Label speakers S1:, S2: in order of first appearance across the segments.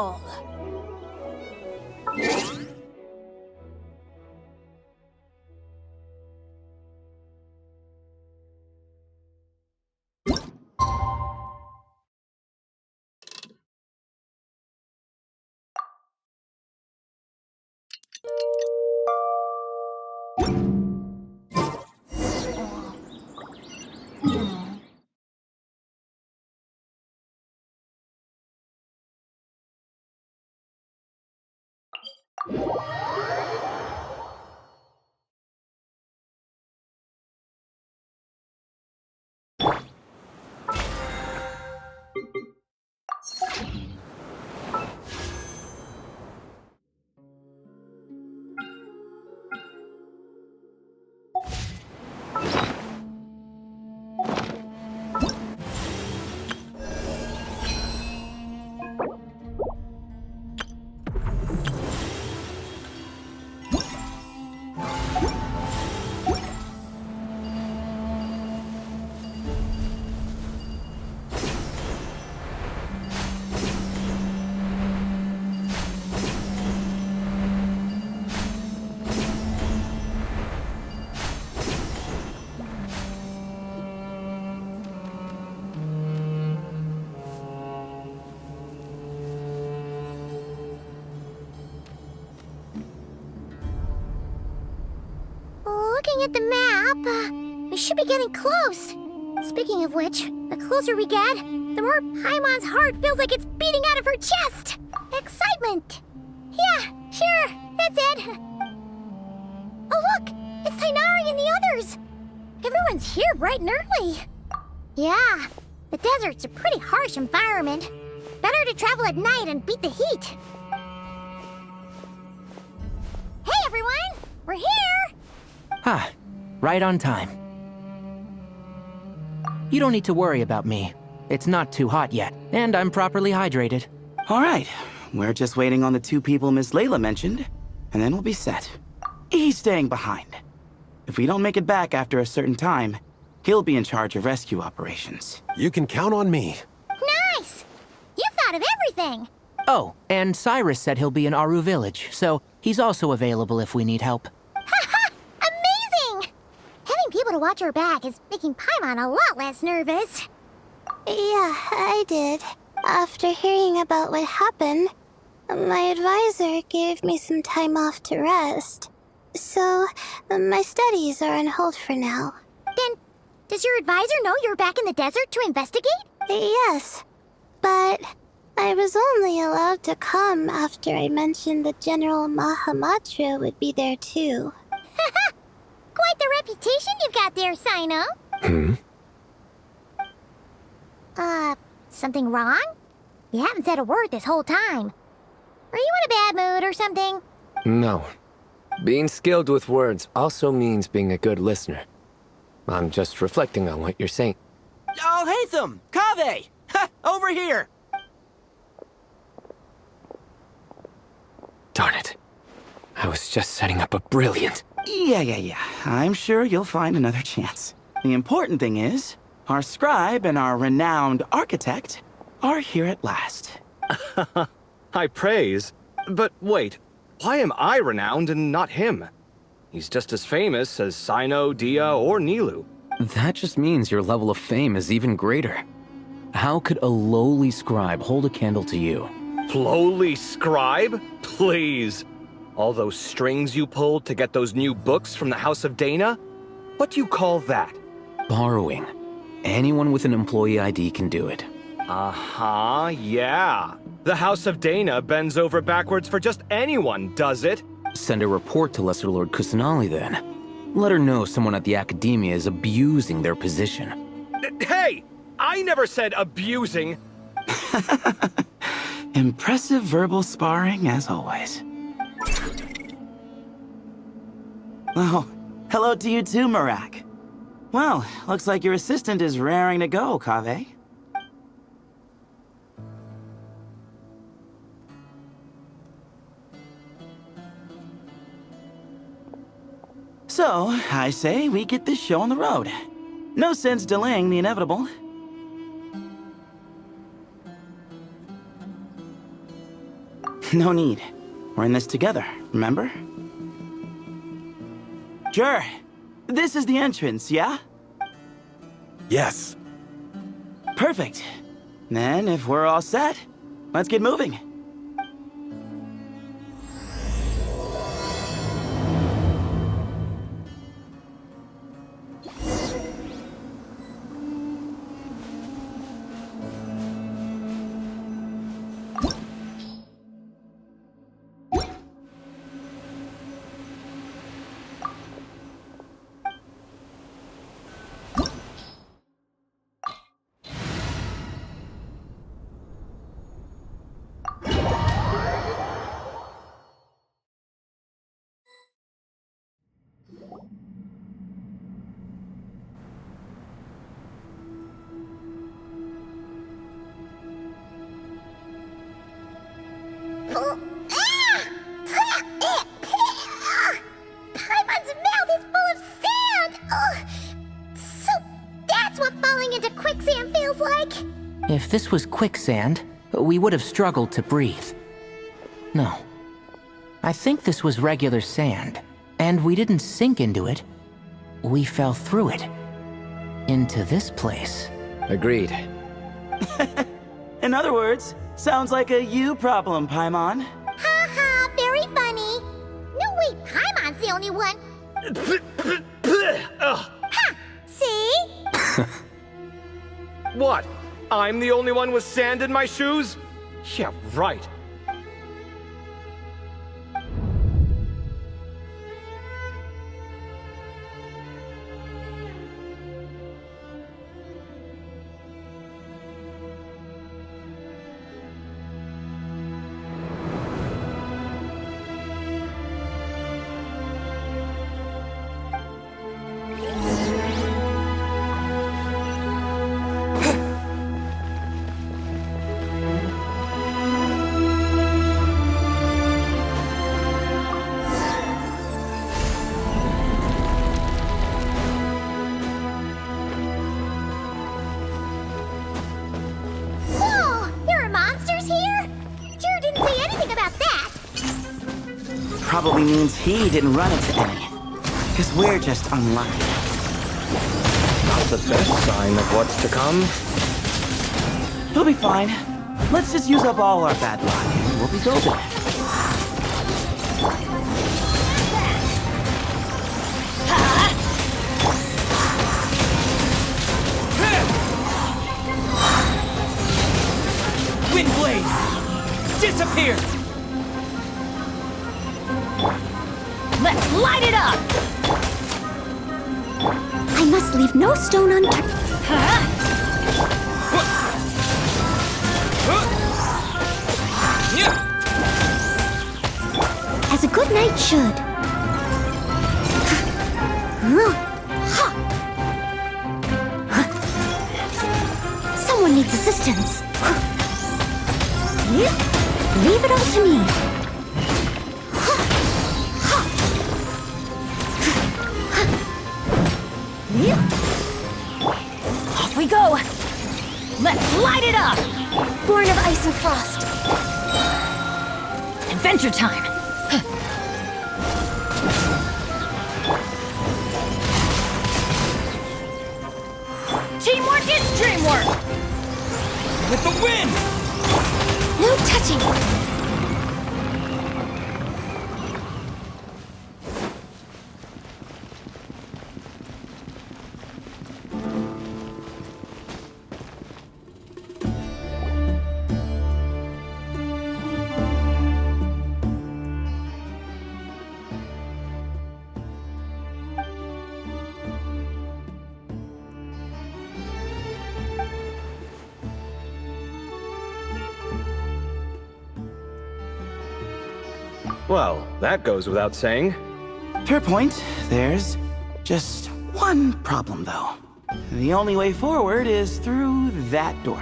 S1: all.
S2: Looking at the map, we should be getting close. Speaking of which, the closer we get, the more Paimon's heart feels like it's beating out of her chest. Excitement. Yeah, sure, that's it. Oh look, it's Tainari and the others. Everyone's here bright and early. Yeah, the desert's a pretty harsh environment. Better to travel at night and beat the heat. Hey everyone, we're here!
S3: Ah, right on time. You don't need to worry about me. It's not too hot yet, and I'm properly hydrated.
S4: All right, we're just waiting on the two people Miss Layla mentioned, and then we'll be set. He's staying behind. If we don't make it back after a certain time, he'll be in charge of rescue operations.
S5: You can count on me.
S2: Nice! You thought of everything!
S3: Oh, and Cyrus said he'll be in Aru Village, so he's also available if we need help.
S2: Amazing! Having people to watch our back is making Paimon a lot less nervous.
S6: Yeah, I did. After hearing about what happened, my advisor gave me some time off to rest. So, my studies are on hold for now.
S2: Then, does your advisor know you're back in the desert to investigate?
S6: Yes, but I was only allowed to come after I mentioned that General Mahamatra would be there too.
S2: Quite the reputation you've got there, Sino. Something wrong? You haven't said a word this whole time. Are you in a bad mood or something?
S7: No. Being skilled with words also means being a good listener. I'm just reflecting on what you're saying.
S3: Oh, Hatham! Kaveh! Ha! Over here!
S7: Darn it. I was just setting up a brilliant...
S4: Yeah. I'm sure you'll find another chance. The important thing is, our scribe and our renowned architect are here at last.
S8: High praise. But wait, why am I renowned and not him? He's just as famous as Sino, Dia, or Nilu.
S9: That just means your level of fame is even greater. How could a lowly scribe hold a candle to you?
S8: Lowly scribe? Please. All those strings you pulled to get those new books from the House of Dana? What do you call that?
S9: Borrowing. Anyone with an employee ID can do it.
S8: Uh-huh, yeah. The House of Dana bends over backwards for just anyone, does it?
S9: Send a report to Lesser Lord Kusanali then. Let her know someone at the Academia is abusing their position.
S8: Hey! I never said abusing!
S4: Impressive verbal sparring, as always. Oh, hello to you too, Marak. Well, looks like your assistant is raring to go, Kaveh. So, I say we get this show on the road. No sense delaying the inevitable. No need. We're in this together, remember? Sure. This is the entrance, yeah?
S1: Yes.
S4: Perfect. Then, if we're all set, let's get moving.
S2: Paimon's mouth is full of sand! Ugh. So that's what falling into quicksand feels like?
S3: If this was quicksand, we would have struggled to breathe. No. I think this was regular sand, and we didn't sink into it. We fell through it. Into this place.
S7: Agreed.
S4: In other words, sounds like a you problem, Paimon.
S2: Ha ha, very funny. No, wait, Paimon's the only one. Ha! See?
S8: What? I'm the only one with sand in my shoes? Yeah, right.
S2: Whoa! There are monsters here? Jure didn't say anything about that.
S4: Probably means he didn't run into any. Because we're just unlucky.
S8: Not the best sign of what's to come.
S4: He'll be fine. Let's just use up all our bad luck, and we'll be golden.
S3: Windblade! Disappear!
S2: Let's light it up! I must leave no stone unturned. As a good knight should. Someone needs assistance. Leave it all to me. Off we go. Let's light it up. Born of ice and frost. Adventure time. Teamwork is dreamwork.
S3: With the wind!
S2: No touching.
S8: Well, that goes without saying.
S4: Fair point. There's just one problem, though. The only way forward is through that door.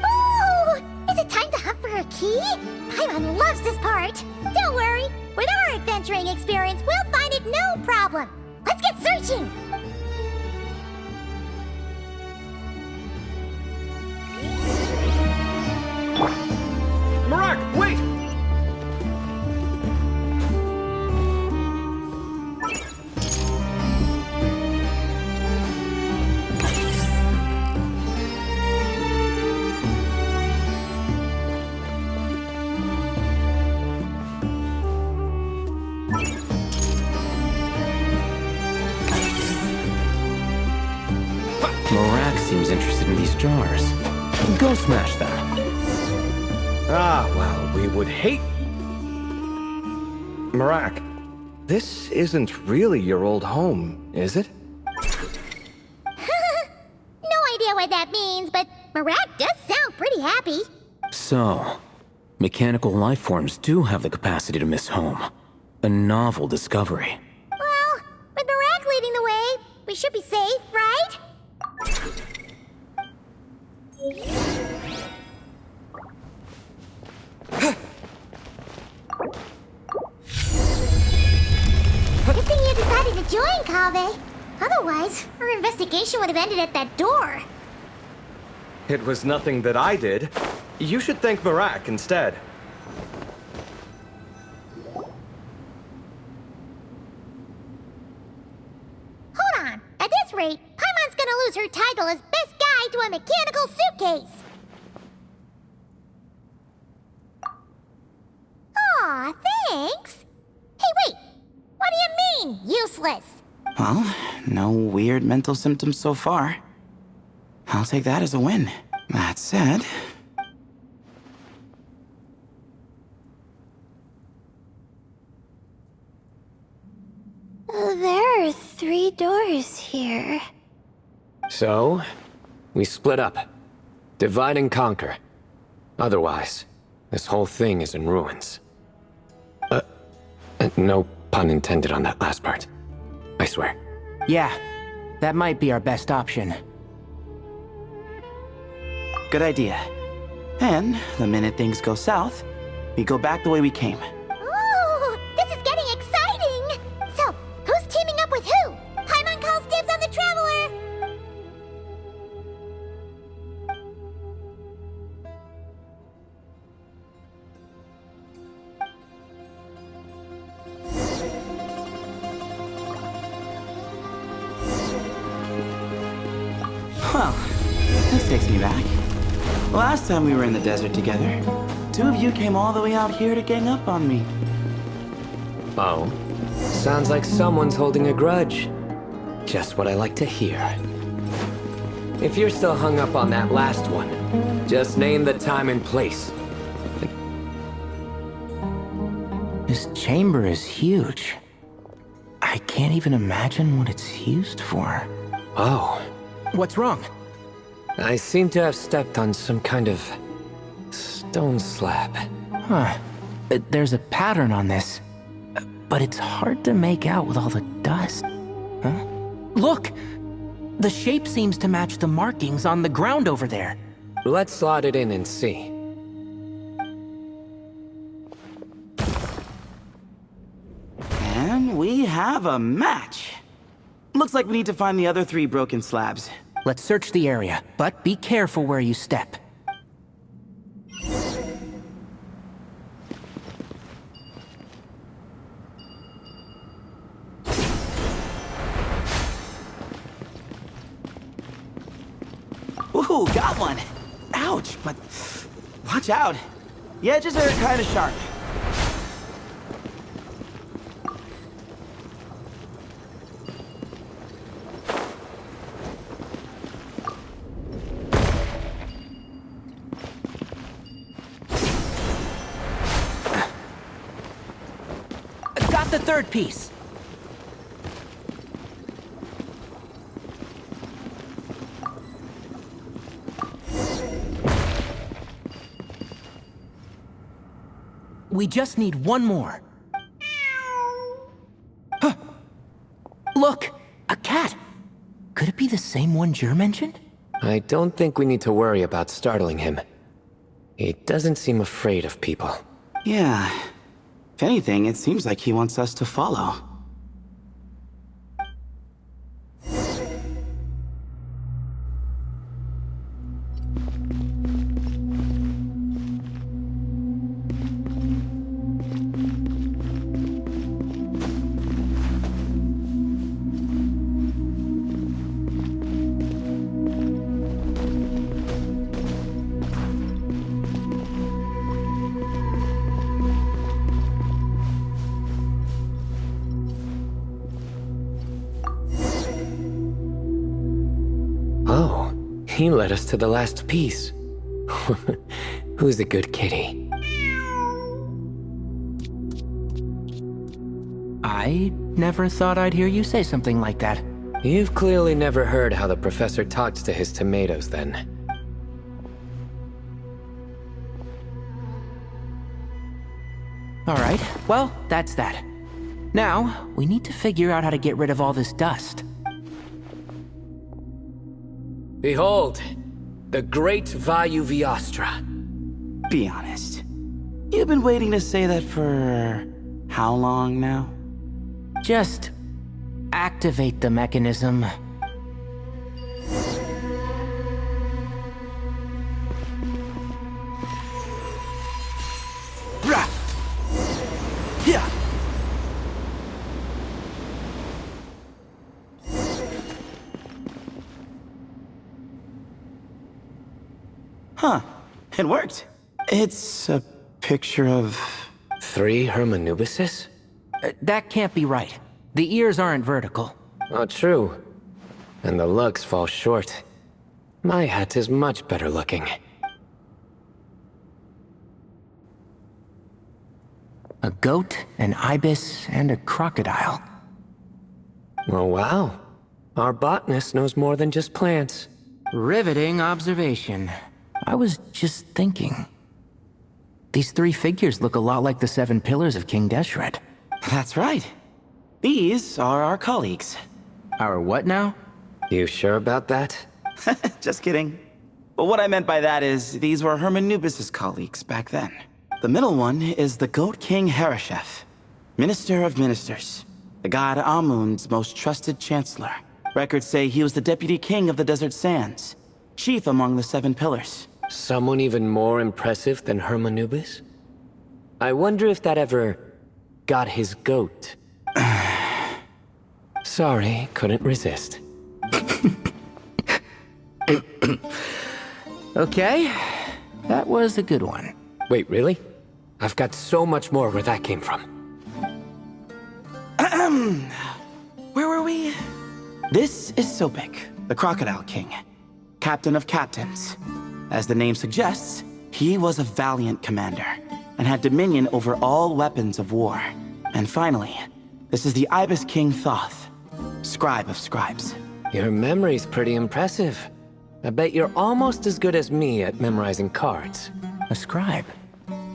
S2: Oh! Is it time to hunt for a key? Paimon loves this part. Don't worry. With our adventuring experience, we'll find it no problem. Let's get searching.
S8: Marak, wait!
S9: Marak seems interested in these jars. Go smash them.
S8: Ah, well, we would hate... Marak, this isn't really your old home, is it?
S2: No idea what that means, but Marak does sound pretty happy.
S9: So, mechanical life forms do have the capacity to miss home. A novel discovery.
S2: Well, with Marak leading the way, we should be safe, right? Good thing you decided to join, Kaveh. Otherwise, our investigation would have ended at that door.
S8: It was nothing that I did. You should thank Marak instead.
S2: Hold on. At this rate, Paimon's gonna lose her title as best guy to a mechanical suitcase. Aw, thanks. Hey, wait. What do you mean, useless?
S4: Well, no weird mental symptoms so far. I'll take that as a win. That said...
S6: There are 3 doors here.
S7: So, we split up. Divide and conquer. Otherwise, this whole thing is in ruins. No pun intended on that last part. I swear.
S3: Yeah, that might be our best option.
S4: Good idea. And the minute things go south, we go back the way we came.
S2: Ooh, this is getting exciting! So, who's teaming up with who? Paimon calls dibs on the Traveler!
S4: Well, this takes me back. Last time we were in the desert together, 2 of you came all the way out here to gang up on me.
S7: Oh? Sounds like someone's holding a grudge. Just what I like to hear. If you're still hung up on that last one, just name the time and place.
S3: This chamber is huge. I can't even imagine what it's used for.
S7: Oh.
S3: What's wrong?
S7: I seem to have stepped on some kind of stone slab.
S3: Huh. There's a pattern on this, but it's hard to make out with all the dust. Huh? Look! The shape seems to match the markings on the ground over there.
S7: Let's slot it in and see.
S4: And we have a match. Looks like we need to find the other 3 broken slabs.
S3: Let's search the area, but be careful where you step.
S4: Ooh, got one. Ouch, but watch out. The edges are kind of sharp.
S3: Got the 3rd piece. We just need one more. Huh. Look! A cat! Could it be the same one Jer mentioned?
S7: I don't think we need to worry about startling him. He doesn't seem afraid of people.
S4: Yeah. If anything, it seems like he wants us to follow.
S7: Oh, he led us to the last piece. Who's a good kitty?
S3: I never thought I'd hear you say something like that.
S7: You've clearly never heard how the professor talks to his tomatoes, then.
S3: Alright, well, that's that. Now, we need to figure out how to get rid of all this dust.
S7: Behold, the great Vayu Viastra.
S4: Be honest. You've been waiting to say that for how long now?
S3: Just activate the mechanism.
S4: Rah! Yeah. Huh. It worked. It's a picture of...
S7: 3 Hermanubises?
S3: That can't be right. The ears aren't vertical.
S7: Not true. And the lugs fall short. My hat is much better looking.
S3: A goat, an ibis, and a crocodile.
S7: Oh wow. Our botanist knows more than just plants.
S3: Riveting observation. I was just thinking. These 3 figures look a lot like the 7 pillars of King Deshret.
S4: That's right. These are our colleagues.
S3: Our what now?
S7: You sure about that?
S4: Just kidding. But what I meant by that is, these were Hermanubis' colleagues back then. The middle one is the Goat King Hereshef, Minister of Ministers, the god Amun's most trusted chancellor. Records say he was the deputy king of the Desert Sands, chief among the 7 pillars.
S7: Someone even more impressive than Hermanubis? I wonder if that ever got his goat. Sorry, couldn't resist.
S3: Okay, that was a good one.
S7: Wait, really? I've got so much more where that came from.
S4: Where were we? This is Sopik, the Crocodile King, captain of captains. As the name suggests, he was a valiant commander and had dominion over all weapons of war. And finally, this is the Ibis King Thoth, scribe of scribes.
S7: Your memory's pretty impressive. I bet you're almost as good as me at memorizing cards.
S3: A scribe.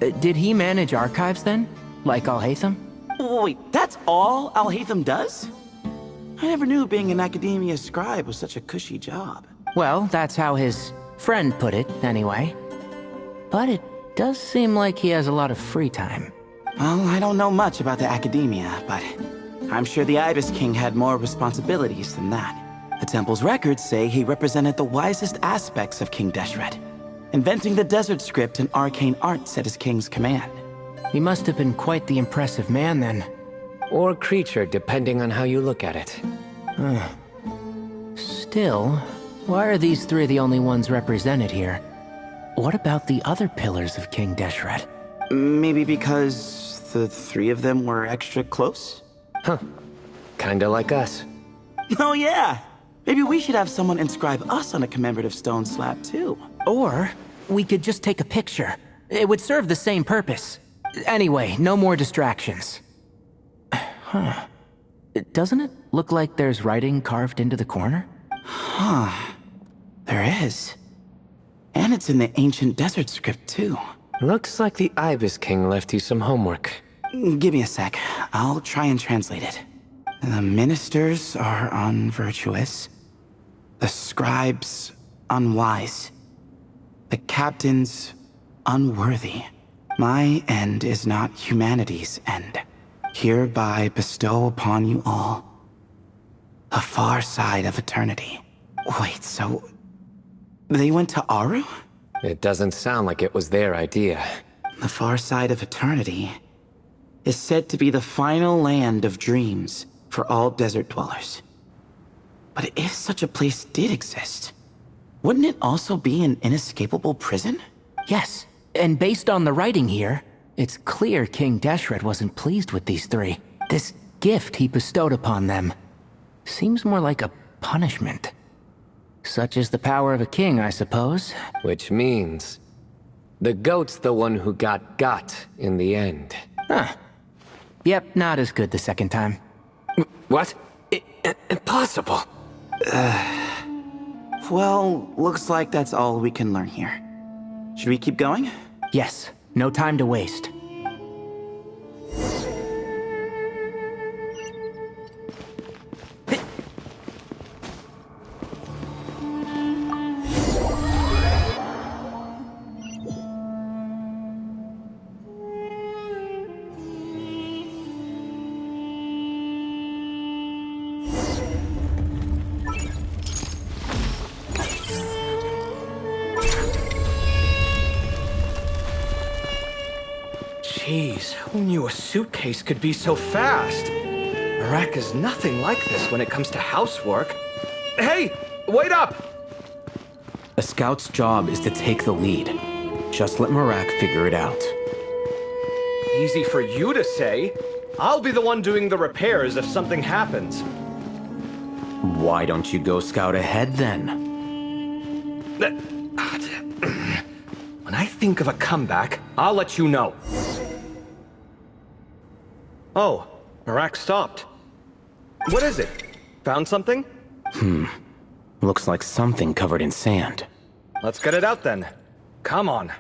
S3: Did he manage archives then? Like Alhaitham?
S4: Wait, that's all Alhaitham does? I never knew being an academia scribe was such a cushy job.
S3: Well, that's how his friend put it, anyway. But it does seem like he has a lot of free time.
S4: Well, I don't know much about the academia, but I'm sure the Ibis King had more responsibilities than that. The temple's records say he represented the wisest aspects of King Deshret, inventing the desert script and arcane arts at his king's command.
S3: He must have been quite the impressive man then.
S7: Or creature, depending on how you look at it.
S3: Still, why are these 3 the only ones represented here? What about the other pillars of King Deshret?
S4: Maybe because the 3 of them were extra close?
S7: Huh. Kinda like us.
S4: Oh yeah! Maybe we should have someone inscribe us on a commemorative stone slab too.
S3: Or we could just take a picture. It would serve the same purpose. Anyway, no more distractions. Huh. Doesn't it look like there's writing carved into the corner?
S4: There is. And it's in the ancient desert script too.
S7: Looks like the Ibis King left you some homework.
S4: Give me a sec. I'll try and translate it. The ministers are unvirtuous. The scribes unwise. The captains unworthy. My end is not humanity's end. Hereby bestow upon you all the far side of eternity. Wait, so they went to Aru?
S7: It doesn't sound like it was their idea.
S4: The far side of eternity is said to be the final land of dreams for all desert dwellers. But if such a place did exist, wouldn't it also be an inescapable prison?
S3: Yes, and based on the writing here, it's clear King Deshret wasn't pleased with these 3. This gift he bestowed upon them seems more like a punishment. Such is the power of a king, I suppose.
S7: Which means the goat's the one who got in the end.
S3: Huh. Yep, not as good the second time.
S7: What? Impossible.
S4: Well, looks like that's all we can learn here. Should we keep going?
S3: Yes, no time to waste.
S8: Jeez, who knew a suitcase could be so fast? Marak is nothing like this when it comes to housework. Hey, wait up!
S9: A scout's job is to take the lead. Just let Marak figure it out.
S8: Easy for you to say. I'll be the one doing the repairs if something happens.
S9: Why don't you go scout ahead then?
S8: When I think of a comeback, I'll let you know. Oh, Marak stopped. What is it? Found something?
S9: Looks like something covered in sand.
S8: Let's get it out then. Come on.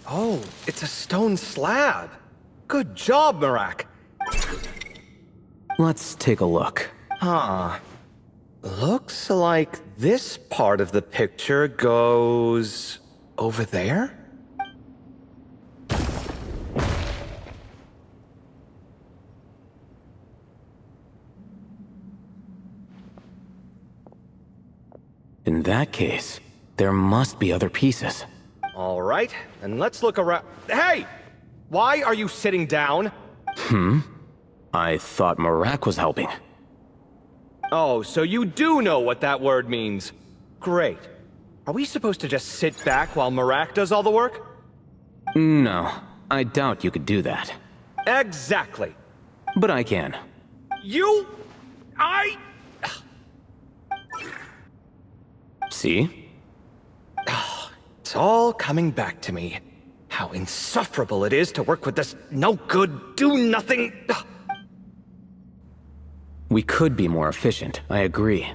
S8: Oh, it's a stone slab. Good job, Marak.
S9: Let's take a look.
S8: Huh. Looks like this part of the picture goes over there?
S9: In that case, there must be other pieces.
S8: All right, and let's look around. Hey! Why are you sitting down?
S9: I thought Marak was helping.
S8: Oh, so you do know what that word means. Great. Are we supposed to just sit back while Marak does all the work?
S9: No, I doubt you could do that.
S8: Exactly.
S9: But I can. See?
S8: It's all coming back to me. How insufferable it is to work with this no-good, do-nothing...
S9: We could be more efficient, I agree.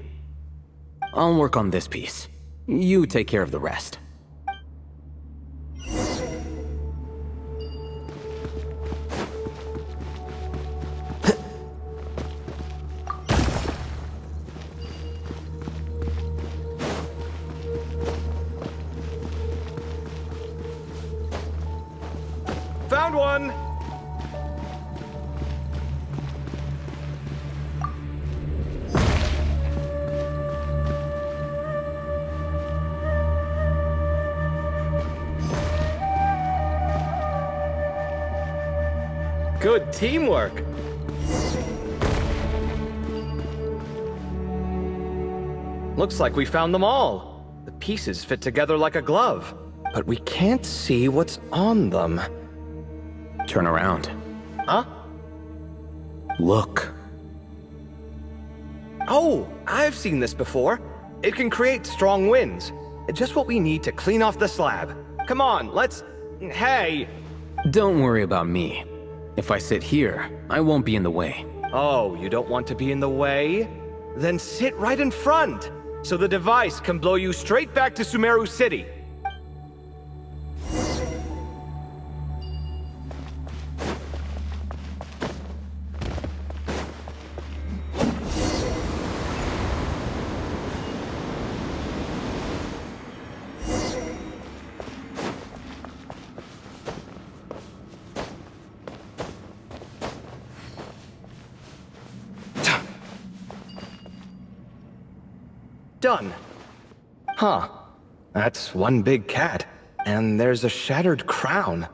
S9: I'll work on this piece. You take care of the rest.
S8: Found one! Good teamwork. Looks like we found them all. The pieces fit together like a glove, but we can't see what's on them.
S9: Turn around.
S8: Huh?
S9: Look.
S8: Oh, I've seen this before. It can create strong winds. Just what we need to clean off the slab. Come on, let's... Hey!
S9: Don't worry about me. If I sit here, I won't be in the way.
S8: Oh, you don't want to be in the way? Then sit right in front, so the device can blow you straight back to Sumeru City. Done. Huh. That's one big cat. And there's a shattered crown.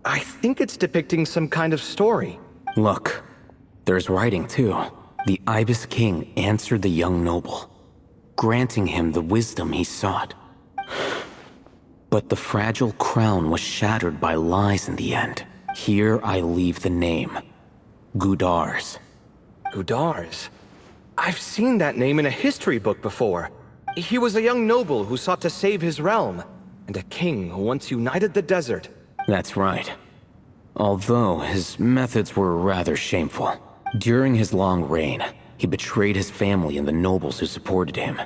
S8: I think it's depicting some kind of story.
S9: Look. There's writing, too. The Ibis King answered the young noble, granting him the wisdom he sought. But the fragile crown was shattered by lies in the end. Here I leave the name. Gudar's.
S8: Gudar's. I've seen that name in a history book before. He was a young noble who sought to save his realm, and a king who once united the desert.
S9: That's right. Although his methods were rather shameful. During his long reign, he betrayed his family and the nobles who supported him,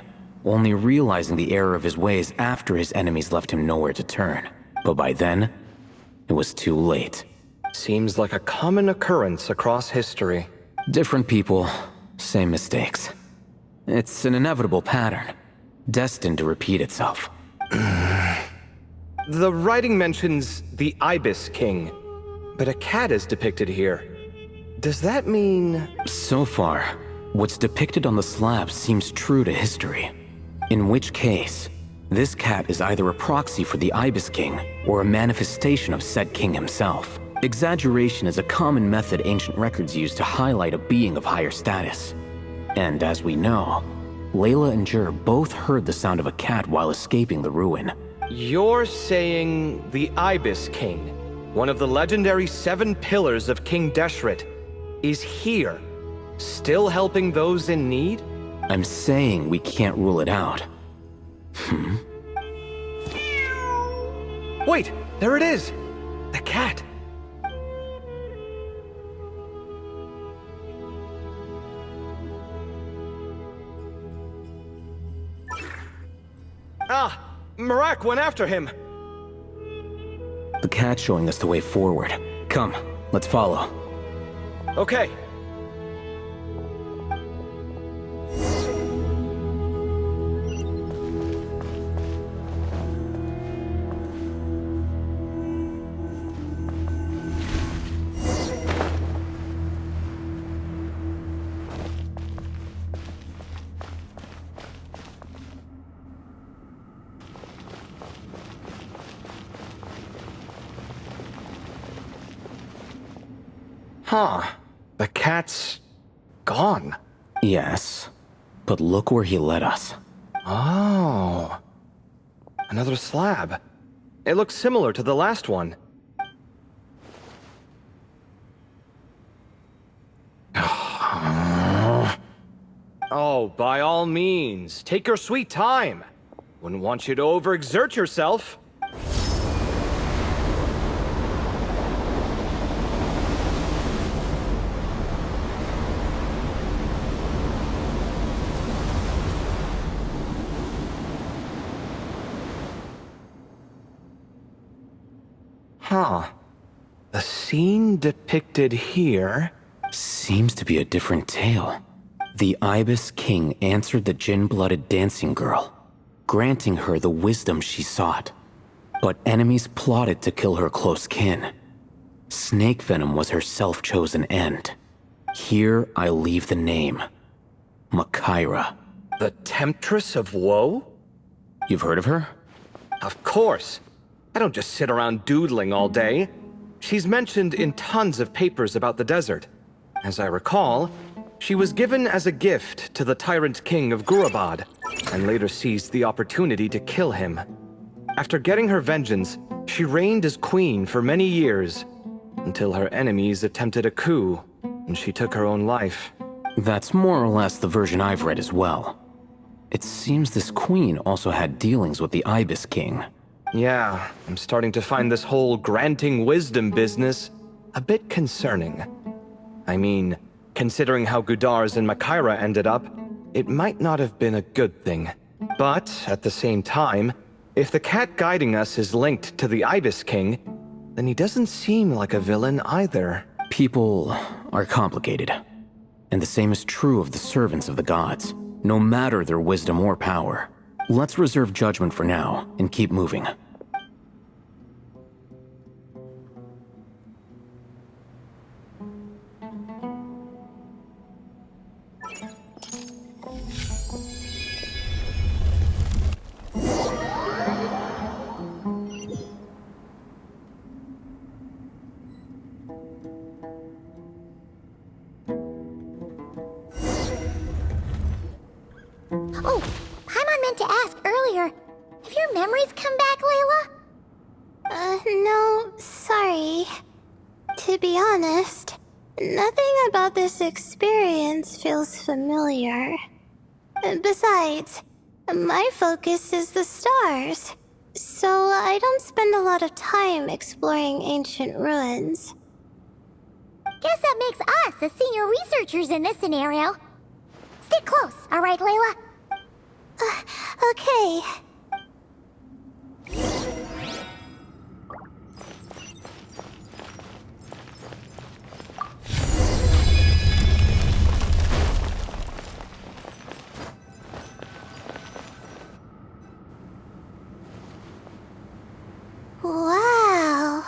S9: only realizing the error of his ways after his enemies left him nowhere to turn. But by then, it was too late.
S8: Seems like a common occurrence across history.
S9: Different people, same mistakes. It's an inevitable pattern, destined to repeat itself.
S8: The writing mentions the Ibis King, but a cat is depicted here. Does that mean...
S9: So far, what's depicted on the slab seems true to history. In which case, this cat is either a proxy for the Ibis King or a manifestation of said king himself. Exaggeration is a common method ancient records use to highlight a being of higher status. And as we know, Layla and Jur both heard the sound of a cat while escaping the ruin.
S8: You're saying the Ibis King, one of the legendary 7 pillars of King Deshret, is here, still helping those in need?
S9: I'm saying we can't rule it out.
S8: Wait, there it is! The cat! Ah! Marak went after him!
S9: The cat's showing us the way forward. Come, let's follow.
S8: Okay. Huh. The cat's... gone.
S9: Yes, but look where he led us.
S8: Oh. Another slab. It looks similar to the last one. Oh, by all means, take your sweet time. Wouldn't want you to overexert yourself. Huh. The scene depicted here...
S9: Seems to be a different tale. The Ibis King answered the Jinn-blooded dancing girl, granting her the wisdom she sought. But enemies plotted to kill her close kin. Snake venom was her self-chosen end. Here I leave the name. Makaira.
S8: The Temptress of Woe?
S9: You've heard of her?
S8: Of course. I don't just sit around doodling all day. She's mentioned in tons of papers about the desert. As I recall, she was given as a gift to the tyrant king of Gurabad, and later seized the opportunity to kill him. After getting her vengeance, she reigned as queen for many years, until her enemies attempted a coup, and she took her own life.
S9: That's more or less the version I've read as well. It seems this queen also had dealings with the Ibis King.
S8: Yeah, I'm starting to find this whole granting wisdom business a bit concerning. I mean, considering how Gudars and Makaira ended up, it might not have been a good thing. But, at the same time, if the cat guiding us is linked to the Ibis King, then he doesn't seem like a villain either.
S9: People are complicated. And the same is true of the servants of the gods, no matter their wisdom or power. Let's reserve judgment for now, and keep moving.
S2: Oh, Paimon meant to ask earlier. Have your memories come back, Layla?
S6: No, sorry. To be honest, Nothing about this experience feels familiar. Besides, my focus is the stars, so I don't spend a lot of time exploring ancient ruins.
S2: Guess that makes us the senior researchers in this scenario. Stick close, alright, Layla?
S6: Okay. Wow.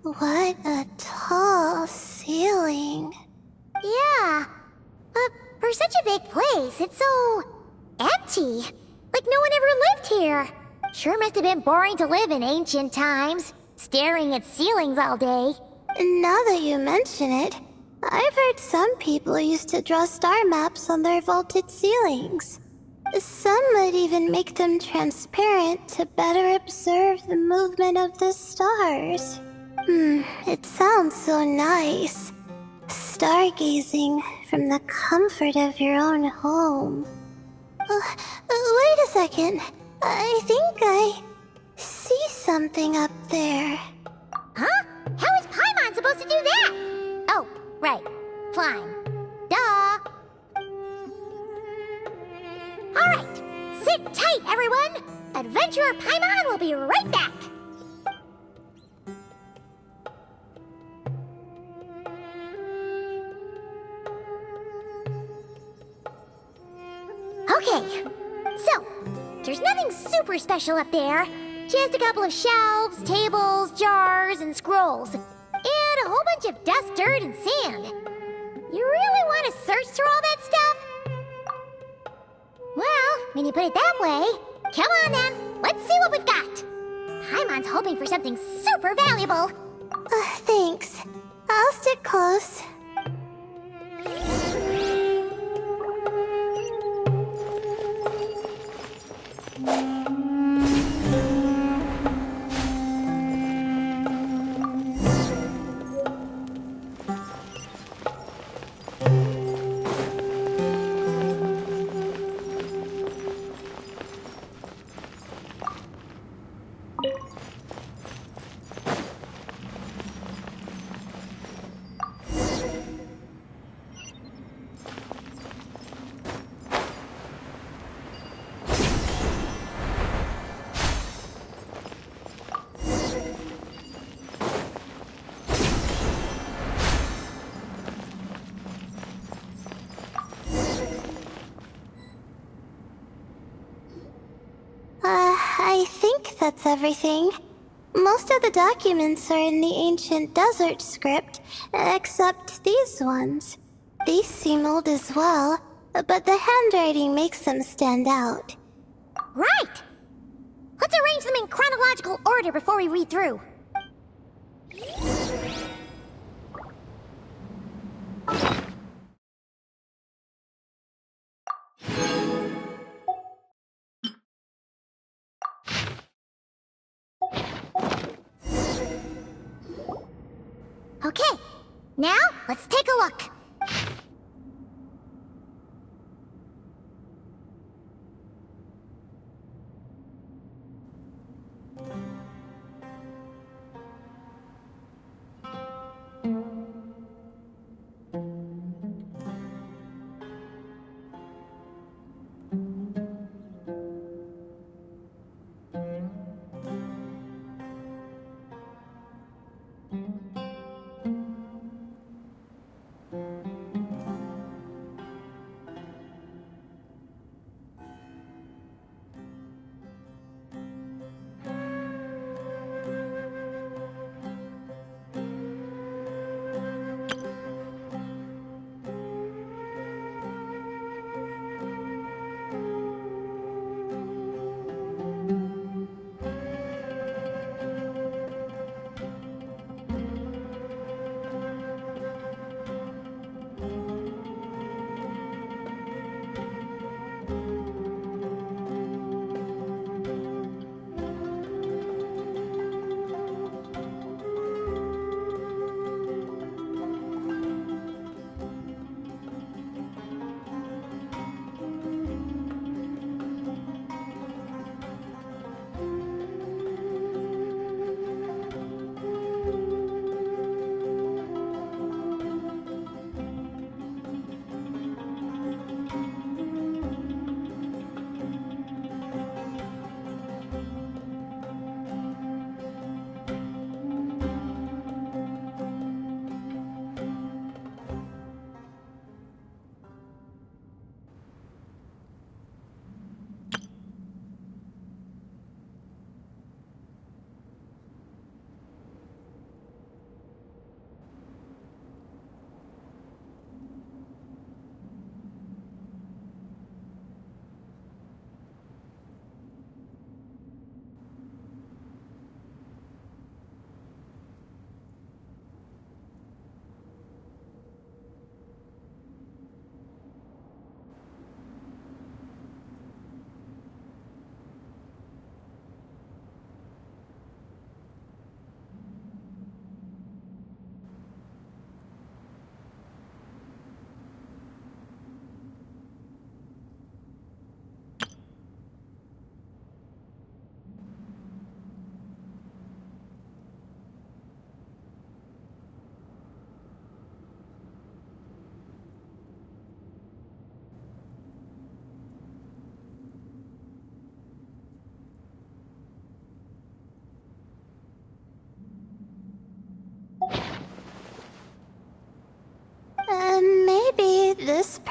S6: What a tall ceiling.
S2: Yeah. But for such a big place, it's so empty. Like no one ever lived here. Sure must have been boring to live in ancient times, staring at ceilings all day.
S6: Now that you mention it, I've heard some people used to draw star maps on their vaulted ceilings. Some might even make them transparent to better observe the movement of the stars. It sounds so nice. Stargazing from the comfort of your own home. Wait a second. I think I see something up there.
S2: Huh? How is Paimon supposed to do that? Oh, right. Flying. Duh. Alright. Sit tight, everyone. Adventurer Paimon will be right back. Okay. So, there's nothing super special up there. Just a couple of shelves, tables, jars, and scrolls. And a whole bunch of dust, dirt, and sand. You really want to search through all that stuff? Well, when you put it that way, come on then. Let's see what we've got. Paimon's hoping for something super valuable.
S6: Thanks. I'll stick close. I think that's everything. Most of the documents are in the ancient desert script, except these ones. These seem old as well, but the handwriting makes them stand out.
S2: Right! Let's arrange them in chronological order before we read through. Okay, now let's take a look.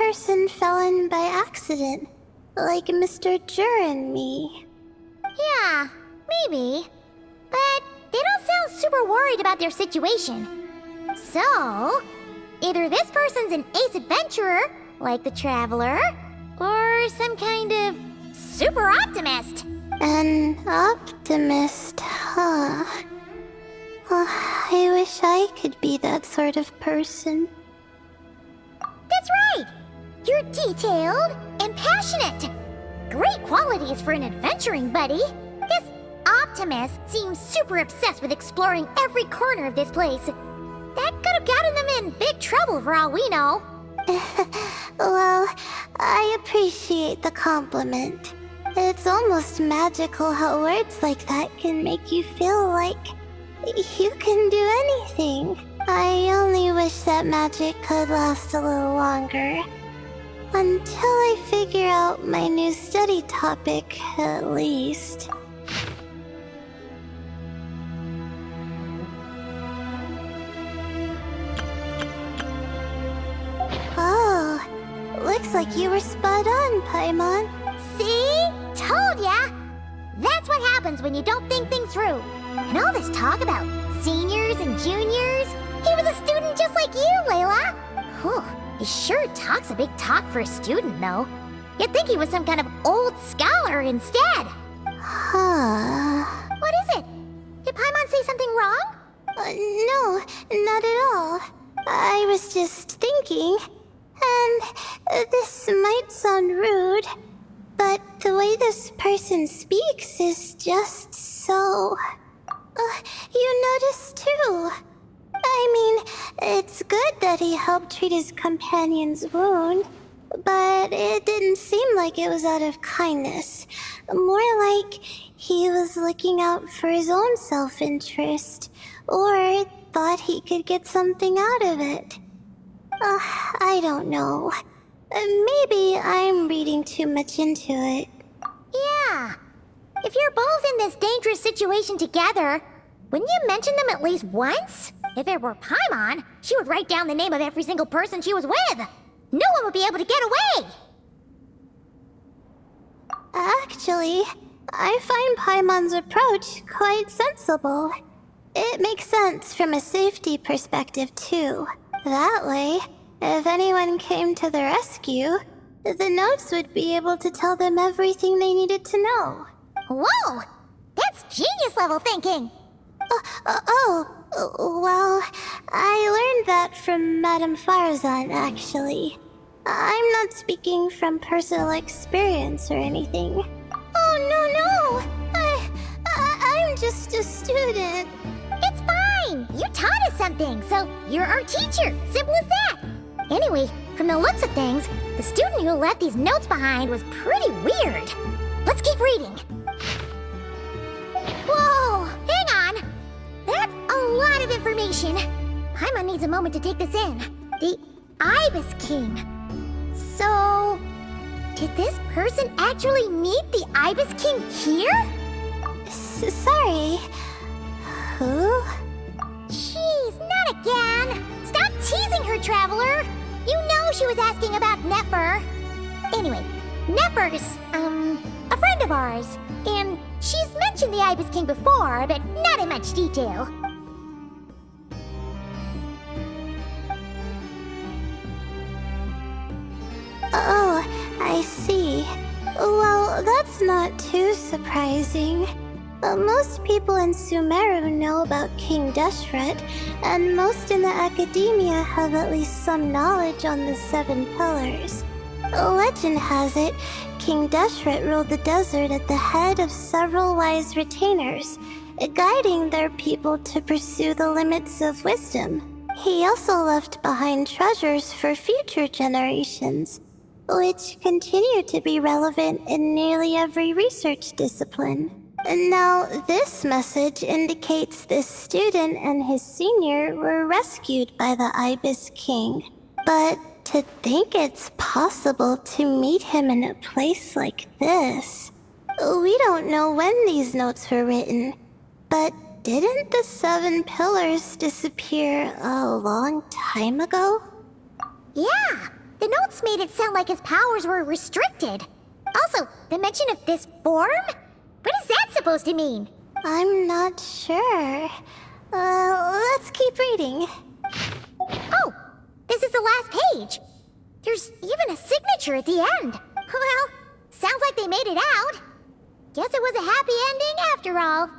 S6: person fell in by accident, like Mr. Jur and me.
S2: Yeah, maybe. But they don't sound super worried about their situation. So, either this person's an ace adventurer, like the Traveler, or some kind of super optimist.
S6: An optimist, huh? I wish I could be that sort of person.
S2: That's right! You're detailed and passionate. Great qualities for an adventuring buddy. This optimist seems super obsessed with exploring every corner of this place. That could have gotten them in big trouble for all we know.
S6: Well, I appreciate the compliment. It's almost magical how words like that can make you feel like you can do anything. I only wish that magic could last a little longer. Until I figure out my new study topic, at least. Oh, looks like you were spot on, Paimon.
S2: See? Told ya! That's what happens when you don't think things through. And all this talk about seniors and juniors, he was a student just like you, Layla. Whew, he sure talks a big talk for a student, though. You'd think he was some kind of old scholar instead.
S6: Huh.
S2: What is it? Did Paimon say something wrong?
S6: No, not at all. I was just thinking, and this might sound rude, but the way this person speaks is just so... you noticed too. I mean, it's good that he helped treat his companion's wound, but it didn't seem like it was out of kindness. More like he was looking out for his own self-interest, or thought he could get something out of it. I don't know. Maybe I'm reading too much into it.
S2: Yeah. If you're both in this dangerous situation together, wouldn't you mention them at least once? If it were Paimon, she would write down the name of every single person she was with. No one would be able to get away.
S6: Actually, I find Paimon's approach quite sensible. It makes sense from a safety perspective, too. That way, if anyone came to the rescue, the notes would be able to tell them everything they needed to know.
S2: Whoa! That's genius-level thinking!
S6: Well, I learned that from Madame Farazan, actually. I'm not speaking from personal experience or anything. Oh, no! I'm just a student.
S2: It's fine! You taught us something, so you're our teacher. Simple as that. Anyway, from the looks of things, the student who left these notes behind was pretty weird. Let's keep reading. Whoa! Hang on! That's a lot of information. Paimon needs a moment to take this in. The Ibis King. So, did this person actually meet the Ibis King here?
S6: Sorry. Who?
S2: Jeez, not again! Stop teasing her, Traveler! You know she was asking about Nefer. Anyway, Nefer's, a friend of ours. And she's mentioned the Ibis King before, but not in much detail.
S6: Oh, I see. Well, that's not too surprising. Most people in Sumeru know about King Deshret, and most in the academia have at least some knowledge on the 7 pillars. Legend has it, King Deshret ruled the desert at the head of several wise retainers, guiding their people to pursue the limits of wisdom. He also left behind treasures for future generations, which continue to be relevant in nearly every research discipline. And now, this message indicates this student and his senior were rescued by the Ibis King. But to think it's possible to meet him in a place like this... We don't know when these notes were written, but didn't the 7 pillars disappear a long time ago?
S2: Yeah, The notes made it sound like his powers were restricted. Also, the mention of this form? What is that supposed to mean?
S6: I'm not sure. Let's keep reading.
S2: Oh, this is the last page. There's even a signature at the end. Well, sounds like they made it out. Guess it was a happy ending after all.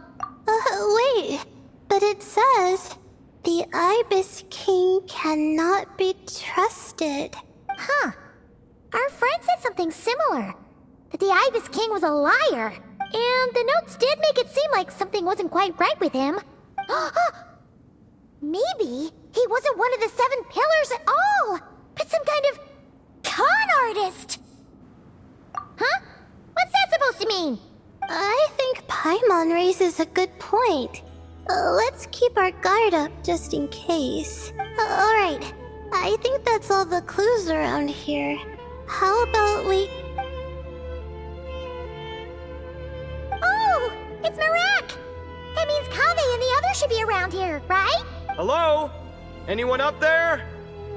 S6: Wait. But it says, the Ibis King cannot be trusted.
S2: Huh. Our friend said something similar. That the Ibis King was a liar. And the notes did make it seem like something wasn't quite right with him. Maybe he wasn't one of the 7 pillars at all, but some kind of con artist. Huh? What's that supposed to mean?
S6: I think Paimon raises a good point. Let's keep our guard up just in case. Alright, I think that's all the clues around here. How about we...
S2: Oh, it's Marak! That means Kaveh and the others should be around here, right?
S8: Hello? Anyone up there?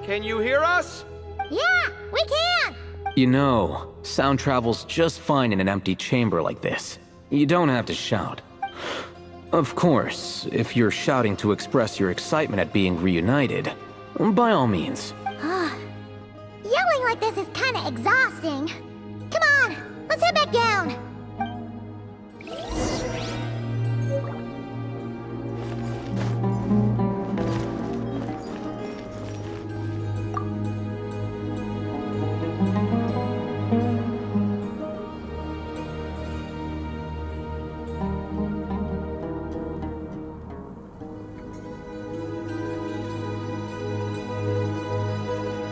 S8: Can you hear us?
S2: Yeah, we can!
S9: You know, sound travels just fine in an empty chamber like this. You don't have to shout. Of course, if you're shouting to express your excitement at being reunited, by all means.
S2: Yelling like this is kinda exhausting. Come on, let's head back down.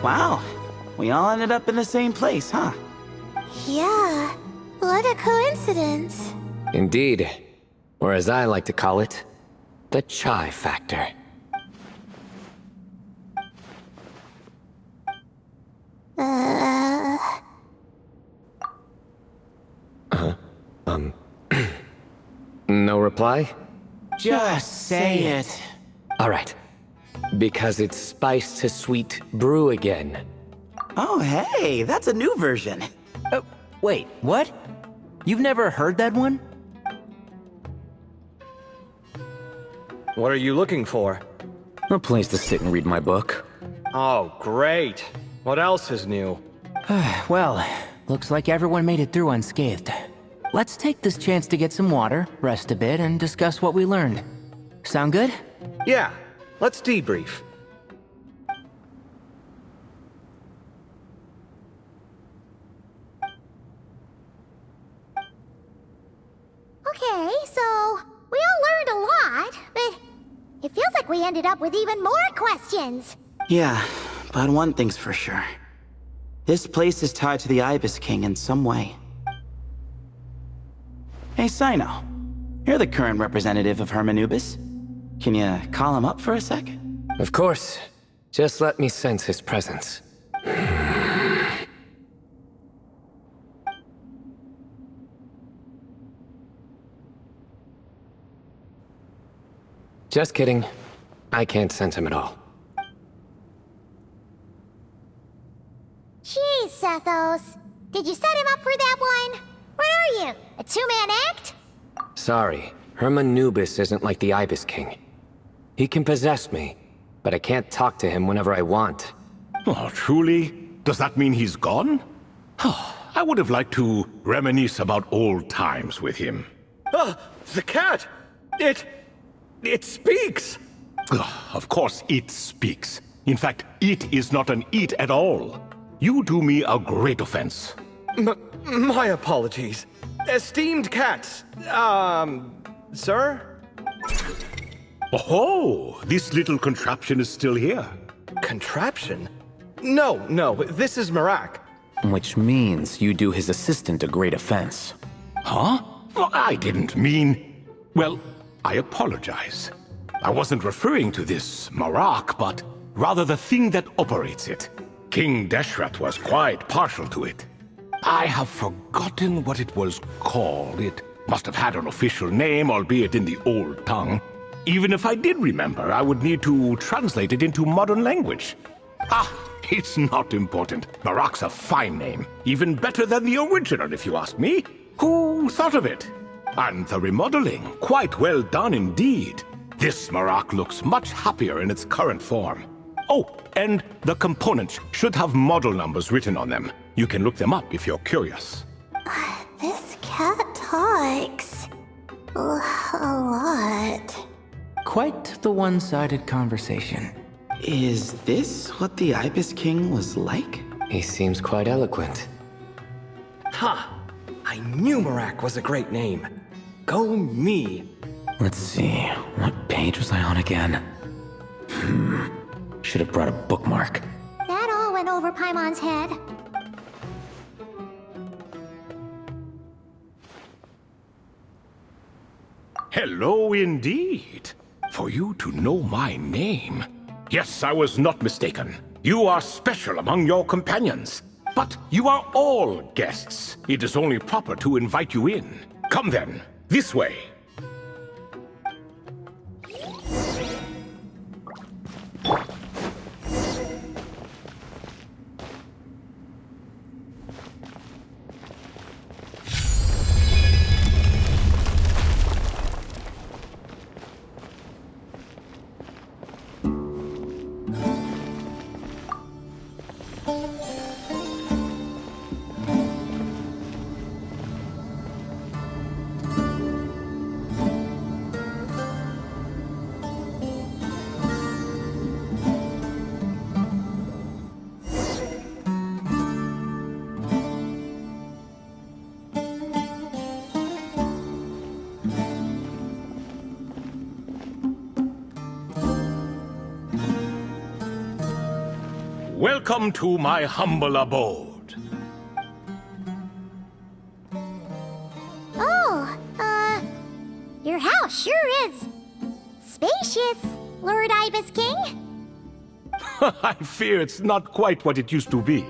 S4: Wow, we all ended up in the same place, huh?
S6: Yeah, what a coincidence.
S7: Indeed. Or as I like to call it, the chai factor. No reply?
S4: Just say it.
S7: Alright. Because it's spice to sweet brew again.
S4: Oh, hey, that's a new version.
S3: Wait, what? You've never heard that one?
S8: What are you looking for?
S9: A place to sit and read my book.
S8: Oh, great. What else is new?
S3: Well, looks like everyone made it through unscathed. Let's take this chance to get some water, rest a bit, and discuss what we learned. Sound good?
S8: Yeah, let's debrief.
S2: Okay, so we all learned a lot, but it feels like we ended up with even more questions.
S4: Yeah, but one thing's for sure. This place is tied to the Ibis King in some way. Hey, Sino. You're the current representative of Hermanubis. Can you call him up for a sec?
S7: Of course. Just let me sense his presence. Just kidding. I can't sense him at all.
S2: Jeez, Sethos. Did you set him up for that one? What are you, a two-man act?
S7: Sorry, Hermanubis isn't like the Ibis King. He can possess me, but I can't talk to him whenever I want.
S1: Oh, truly? Does that mean he's gone? I would have liked to reminisce about old times with him.
S8: Ah, the cat! It speaks!
S1: Of course it speaks. In fact, it is not an it at all. You do me a great offense.
S8: My apologies. Esteemed cats, sir?
S1: Oh, this little contraption is still here.
S8: Contraption? No, this is Marak.
S9: Which means you do his assistant a great offense.
S1: Huh? Well, I didn't mean... Well, I apologize. I wasn't referring to this Marak, but rather the thing that operates it. King Deshret was quite partial to it. I have forgotten what it was called. It must have had an official name, albeit in the old tongue. Even if I did remember, I would need to translate it into modern language. Ah, It's not important. Marak's a fine name. Even better than the original, if you ask me. Who thought of it? And the remodeling, quite well done indeed. This Marak looks much happier in its current form. Oh, and the components should have model numbers written on them. You can look them up if you're curious.
S6: This cat talks a lot.
S3: Quite the one-sided conversation.
S4: Is this what the Ibis King was like?
S7: He seems quite eloquent.
S8: Ha! I knew Marak was a great name. Go me.
S9: Let's see, what page was I on again? Should have brought a bookmark.
S2: That all went over Paimon's head.
S1: Hello indeed. For you to know my name. Yes, I was not mistaken. You are special among your companions. But you are all guests. It is only proper to invite you in. Come then, this way. Welcome to my humble abode.
S2: Oh, your house sure is spacious, Lord Ibis King.
S1: I fear it's not quite what it used to be.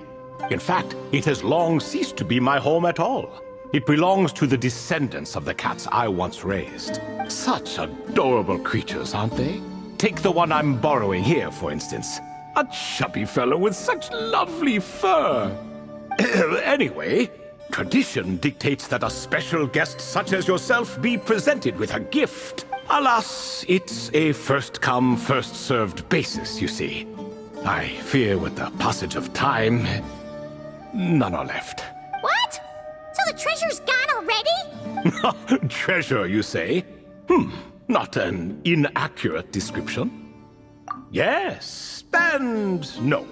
S1: In fact, it has long ceased to be my home at all. It belongs to the descendants of the cats I once raised. Such adorable creatures, aren't they? Take the one I'm borrowing here, for instance. A chubby fellow with such lovely fur. Anyway, tradition dictates that a special guest such as yourself be presented with a gift. Alas, it's a first-come, first-served basis, you see. I fear with the passage of time, none are left.
S2: What? So the treasure's gone already?
S1: Treasure, you say? Not an inaccurate description. Yes, and no.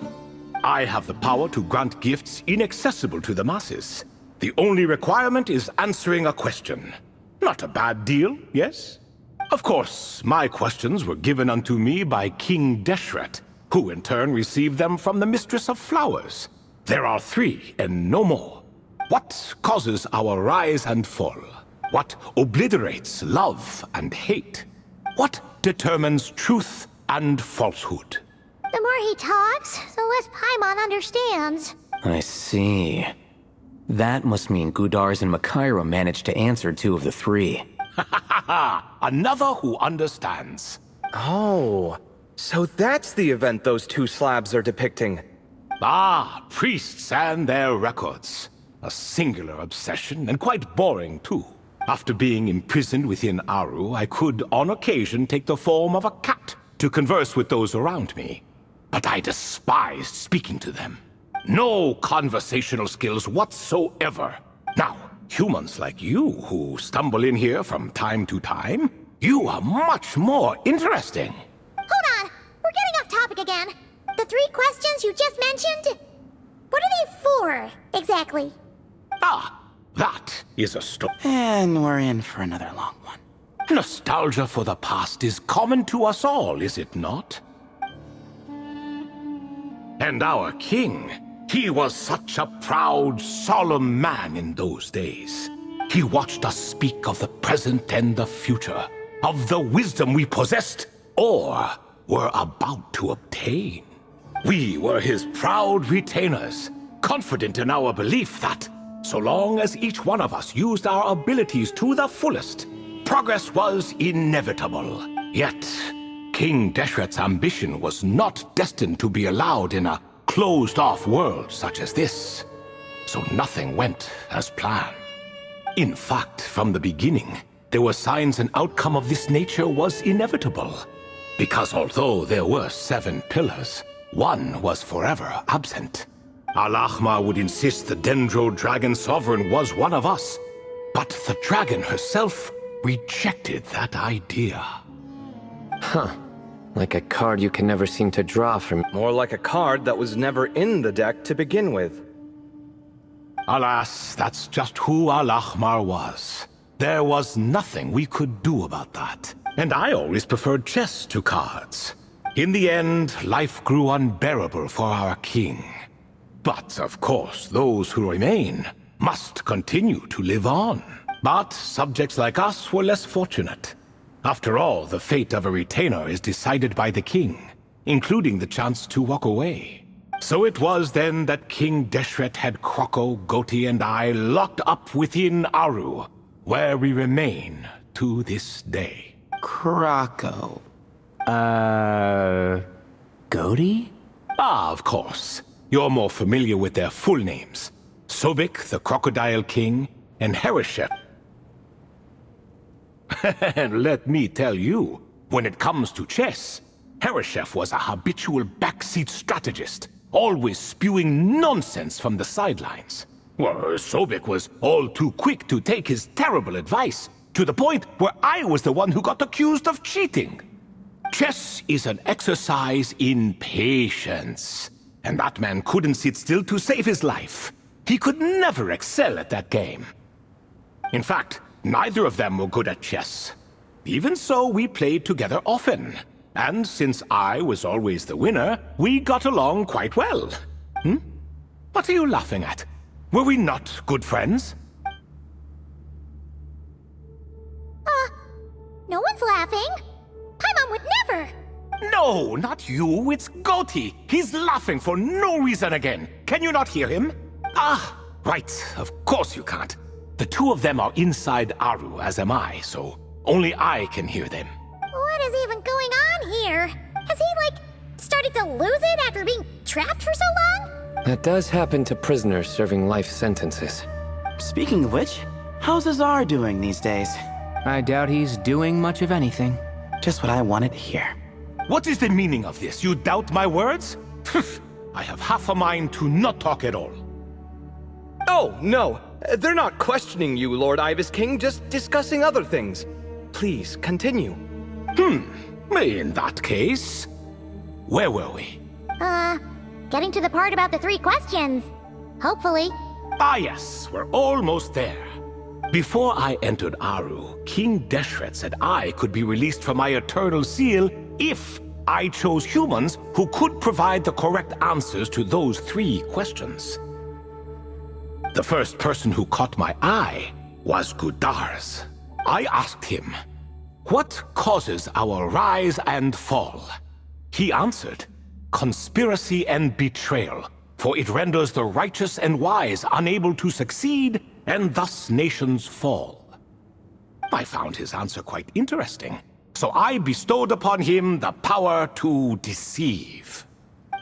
S1: I have the power to grant gifts inaccessible to the masses. The only requirement is answering a question. Not a bad deal, yes? Of course, my questions were given unto me by King Deshret, who in turn received them from the Mistress of Flowers. There are 3, and no more. What causes our rise and fall? What obliterates love and hate? What determines truth and falsehood?
S2: The more he talks, the less Paimon understands.
S9: I see. That must mean Gudars and Makaira managed to answer 2 of the 3.
S1: Another who understands.
S8: Oh, so that's the event those 2 slabs are depicting.
S1: Ah, priests and their records. A singular obsession, and quite boring too. After being imprisoned within Aru, I could, on occasion, take the form of a cat to converse with those around me. But I despised speaking to them. No conversational skills whatsoever. Now, humans like you who stumble in here from time to time, you are much more interesting.
S2: Hold on, we're getting off topic again. The 3 questions you just mentioned? What are they for, exactly?
S1: Ah, that is a story.
S4: And we're in for another long one.
S1: Nostalgia for the past is common to us all, is it not? And our king, he was such a proud, solemn man in those days. He watched us speak of the present and the future, of the wisdom we possessed or were about to obtain. We were his proud retainers, confident in our belief that, so long as each one of us used our abilities to the fullest, progress was inevitable. Yet, King Deshret's ambition was not destined to be allowed in a closed-off world such as this, so nothing went as planned. In fact, from the beginning, there were signs an outcome of this nature was inevitable. Because although there were 7 pillars, one was forever absent. Al-Ahmar would insist the Dendro Dragon Sovereign was one of us, but the dragon herself rejected that idea.
S7: Huh. Like a card you can never seem to draw from.
S8: More like a card that was never in the deck to begin with.
S1: Alas, that's just who Al-Ahmar was. There was nothing we could do about that. And I always preferred chess to cards. In the end, life grew unbearable for our king. But, of course, those who remain must continue to live on. But subjects like us were less fortunate. After all, the fate of a retainer is decided by the king, including the chance to walk away. So it was then that King Deshret had Kroko, Goti, and I locked up within Aru, where we remain to this day.
S4: Krako.
S3: Goti?
S1: Ah, of course. You're more familiar with their full names. Sobek, the Crocodile King, and Hereshep. And let me tell you, when it comes to chess, Hereshef was a habitual backseat strategist, always spewing nonsense from the sidelines. Well, Sobek was all too quick to take his terrible advice, to the point where I was the one who got accused of cheating. Chess is an exercise in patience, and that man couldn't sit still to save his life. He could never excel at that game. In fact, neither of them were good at chess. Even so, we played together often. And since I was always the winner, we got along quite well. What are you laughing at? Were we not good friends?
S2: No one's laughing. Paimon would never.
S1: No, not you. It's Goti. He's laughing for no reason again. Can you not hear him? Ah, right. Of course you can't. The two of them are inside Aru, as am I, so only I can hear them.
S2: What is even going on here? Has he, started to lose it after being trapped for so long?
S7: That does happen to prisoners serving life sentences.
S4: Speaking of which, how's Azar doing these days?
S3: I doubt he's doing much of anything.
S4: Just what I wanted to hear.
S1: What is the meaning of this? You doubt my words? I have half a mind to not talk at all.
S8: Oh, no. They're not questioning you, Lord Ibis King, just discussing other things. Please, continue.
S1: In that case, where were we?
S2: Getting to the part about the 3 questions. Hopefully.
S1: Ah yes, we're almost there. Before I entered Aru, King Deshret said I could be released from my eternal seal if I chose humans who could provide the correct answers to those 3 questions. The first person who caught my eye was Gudarz. I asked him, "What causes our rise and fall?" He answered, "Conspiracy and betrayal, for it renders the righteous and wise unable to succeed, and thus nations fall." I found his answer quite interesting, so I bestowed upon him the power to deceive.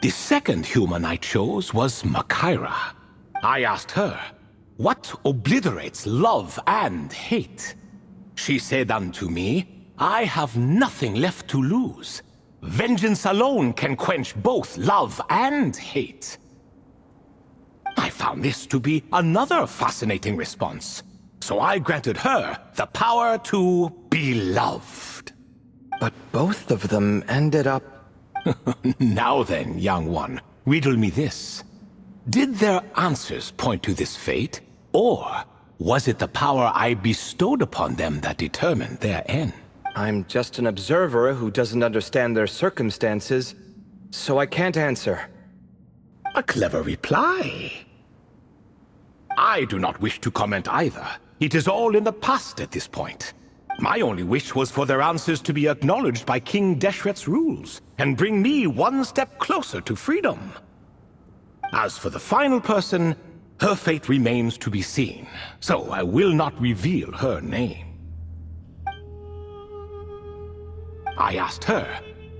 S1: The second human I chose was Makaira. I asked her, "What obliterates love and hate?" She said unto me, "I have nothing left to lose. Vengeance alone can quench both love and hate." I found this to be another fascinating response, so I granted her the power to be loved.
S8: But both of them ended up...
S1: Now then, young one, riddle me this. Did their answers point to this fate, or was it the power I bestowed upon them that determined their end?
S8: I'm just an observer who doesn't understand their circumstances, so I can't answer.
S1: A clever reply. I do not wish to comment either. It is all in the past at this point. My only wish was for their answers to be acknowledged by King Deshret's rules, and bring me one step closer to freedom. As for the final person, her fate remains to be seen, so I will not reveal her name. I asked her,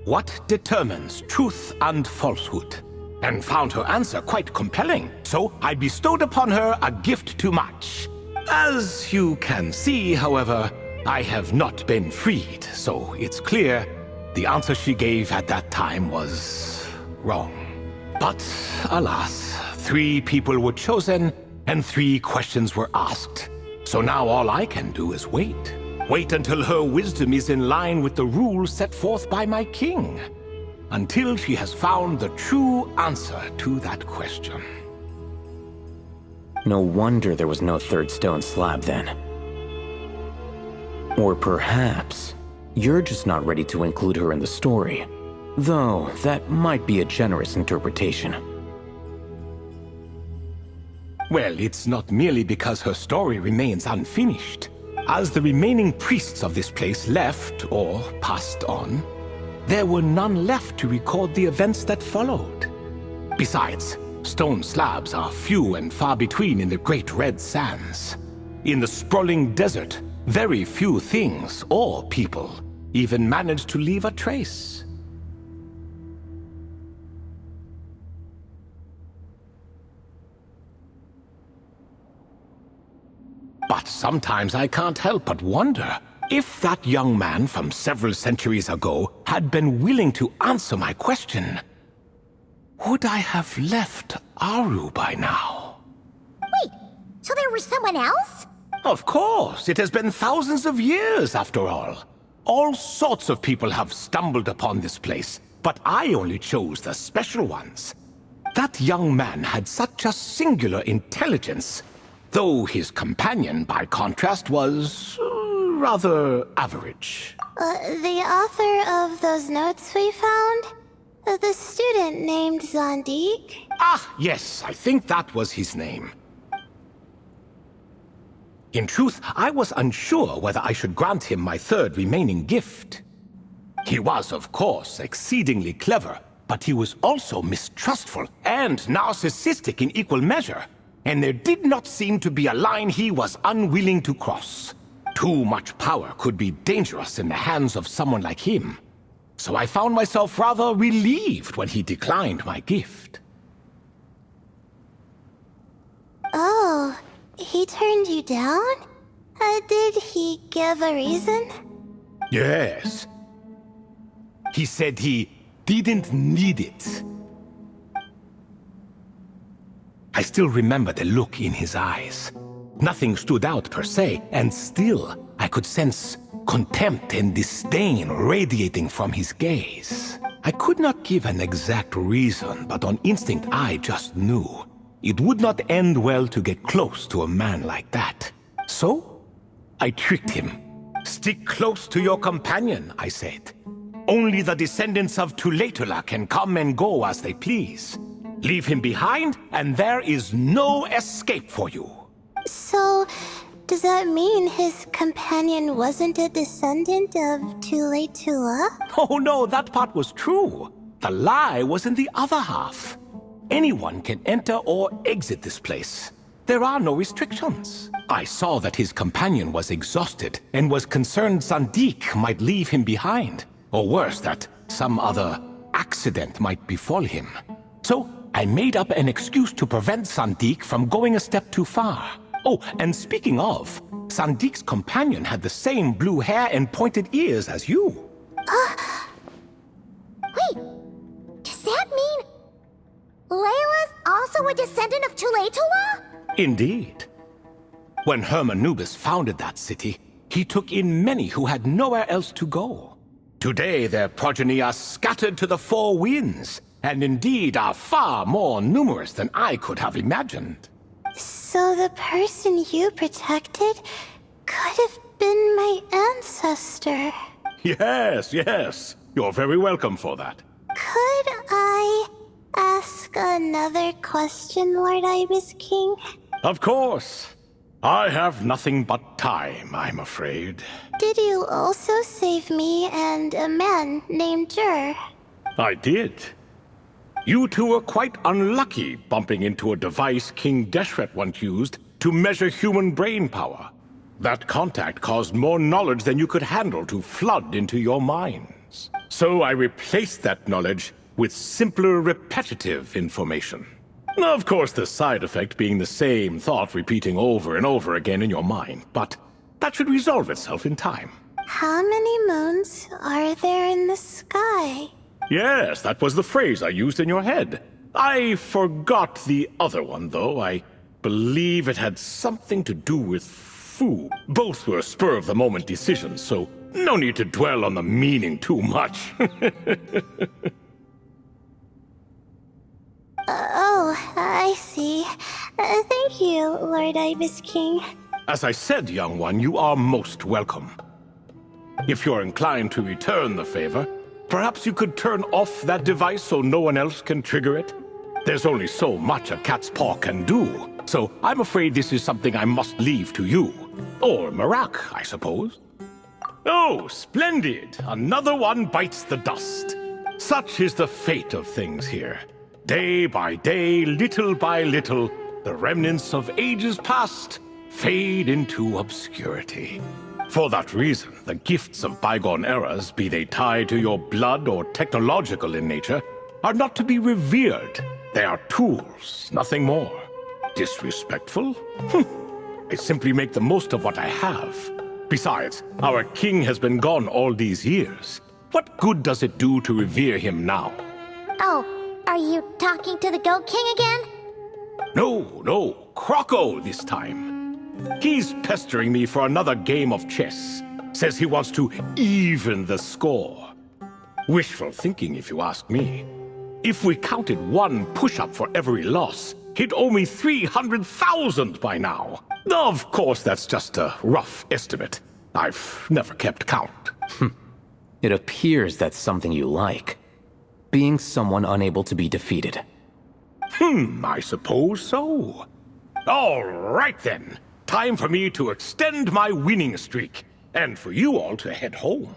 S1: "What determines truth and falsehood?" and found her answer quite compelling, so I bestowed upon her a gift to match. As you can see, however, I have not been freed, so it's clear the answer she gave at that time was wrong. But alas, 3 people were chosen and 3 questions were asked. So now all I can do is wait. Wait until her wisdom is in line with the rules set forth by my king. Until she has found the true answer to that question.
S9: No wonder there was no third stone slab then. Or perhaps you're just not ready to include her in the story. Though, that might be a generous interpretation.
S1: Well, it's not merely because her story remains unfinished. As the remaining priests of this place left or passed on, there were none left to record the events that followed. Besides, stone slabs are few and far between in the Great Red Sands. In the sprawling desert, very few things or people even manage to leave a trace. But sometimes I can't help but wonder if that young man from several centuries ago had been willing to answer my question. Would I have left Aru by now?
S2: Wait, so there was someone else?
S1: Of course, it has been thousands of years after all. All sorts of people have stumbled upon this place, but I only chose the special ones. That young man had such a singular intelligence, though his companion, by contrast, was rather average.
S6: The author of those notes we found? The student named Zandik?
S1: Ah, yes, I think that was his name. In truth, I was unsure whether I should grant him my 3rd remaining gift. He was, of course, exceedingly clever, but he was also mistrustful and narcissistic in equal measure, and there did not seem to be a line he was unwilling to cross. Too much power could be dangerous in the hands of someone like him, so I found myself rather relieved when he declined my gift.
S6: Oh, he turned you down? Did he give a reason?
S1: Yes. He said he didn't need it. I still remember the look in his eyes. Nothing stood out per se, and still I could sense contempt and disdain radiating from his gaze. I could not give an exact reason, but on instinct I just knew. It would not end well to get close to a man like that. So, I tricked him. Stick close to your companion, I said. Only the descendants of Tuletula can come and go as they please. Leave him behind, and there is no escape for you.
S6: So, does that mean his companion wasn't a descendant of Tuletula?
S1: Oh no, that part was true. The lie was in the other half. Anyone can enter or exit this place. There are no restrictions. I saw that his companion was exhausted and was concerned Zandik might leave him behind. Or worse, that some other accident might befall him. So I made up an excuse to prevent Zandik from going a step too far. Oh, and speaking of, Sandik's companion had the same blue hair and pointed ears as you.
S2: Wait, does that mean Layla's also a descendant of Tuletula?
S1: Indeed. When Hermanubis founded that city, he took in many who had nowhere else to go. Today their progeny are scattered to the 4 winds, and indeed are far more numerous than I could have imagined.
S6: So the person you protected could have been my ancestor.
S1: Yes, yes. You're very welcome for that.
S6: Could I ask another question, Lord Ibis King?
S1: Of course. I have nothing but time, I'm afraid.
S6: Did you also save me and a man named Jur?
S1: I did. You two were quite unlucky bumping into a device King Deshret once used to measure human brain power. That contact caused more knowledge than you could handle to flood into your minds. So I replaced that knowledge with simpler, repetitive information. Of course, the side effect being the same thought repeating over and over again in your mind, but that should resolve itself in time.
S6: How many moons are there in the sky?
S1: Yes, that was the phrase I used in your head. I forgot the other one, though. I believe it had something to do with food. Both were spur-of-the-moment decisions, so no need to dwell on the meaning too much.
S6: Oh, I see. Thank you, Lord Ibis King.
S1: As I said, young one, you are most welcome. If you're inclined to return the favor, perhaps you could turn off that device so no one else can trigger it? There's only so much a cat's paw can do, so I'm afraid this is something I must leave to you. Or Marak, I suppose. Oh, splendid! Another one bites the dust. Such is the fate of things here. Day by day, little by little, the remnants of ages past fade into obscurity. For that reason, the gifts of bygone eras, be they tied to your blood or technological in nature, are not to be revered. They are tools, nothing more. Disrespectful? I simply make the most of what I have. Besides, our king has been gone all these years. What good does it do to revere him now?
S2: Oh, are you talking to the Goat King again?
S1: No, Croco this time. He's pestering me for another game of chess. Says he wants to even the score. Wishful thinking, if you ask me. If we counted one push-up for every loss, he'd owe me 300,000 by now. Of course, that's just a rough estimate. I've never kept count.
S9: It appears that's something you like. Being someone unable to be defeated.
S1: I suppose so. All right then. Time for me to extend my winning streak, and for you all to head home.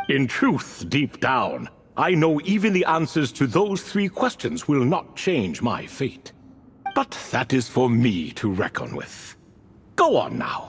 S1: In truth, deep down, I know even the answers to those 3 questions will not change my fate. But that is for me to reckon with. Go on now.